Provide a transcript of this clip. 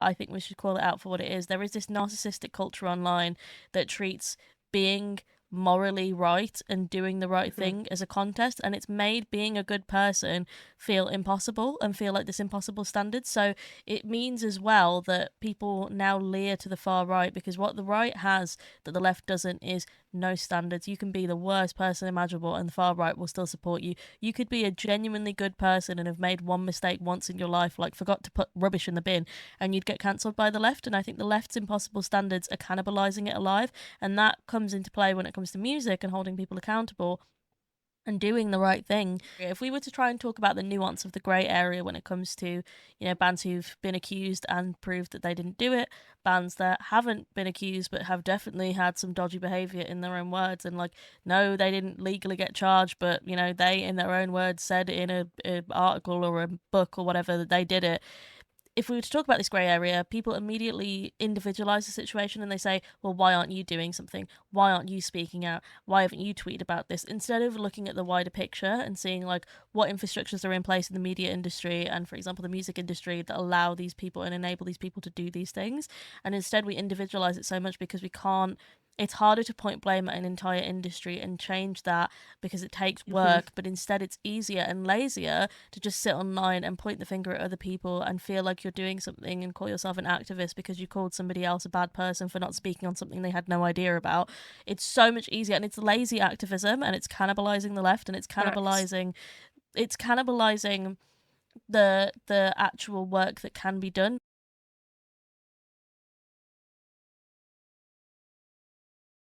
I think we should call it out for what it is. There is this narcissistic culture online that treats being morally right and doing the right Hmm. thing as a contest, and it's made being a good person feel impossible and feel like this impossible standard. So it means as well that people now leer to the far right, because what the right has that the left doesn't is no standards. You can be the worst person imaginable and the far right will still support you. You could be a genuinely good person and have made one mistake once in your life, like forgot to put rubbish in the bin, and you'd get cancelled by the left. And I think the left's impossible standards are cannibalising it alive, and that comes into play when it comes to music and holding people accountable and doing the right thing. If we were to try and talk about the nuance of the grey area when it comes to, bands who've been accused and proved that they didn't do it, bands that haven't been accused but have definitely had some dodgy behaviour in their own words, and like, no, they didn't legally get charged, but they in their own words said in a article or a book or whatever that they did it. If we were to talk about this grey area, people immediately individualize the situation and they say, well, why aren't you doing something? Why aren't you speaking out? Why haven't you tweeted about this? Instead of looking at the wider picture and seeing like what infrastructures are in place in the media industry and, for example, the music industry that allow these people and enable these people to do these things. And instead we individualize it so much because we can't, it's harder to point blame at an entire industry and change that because it takes Hmm. work, but instead it's easier and lazier to just sit online and point the finger at other people and feel like you're doing something and call yourself an activist because you called somebody else a bad person for not speaking on something they had no idea about. It's so much easier, and it's lazy activism, and it's cannibalizing the left, and Facts. it's cannibalizing the actual work that can be done.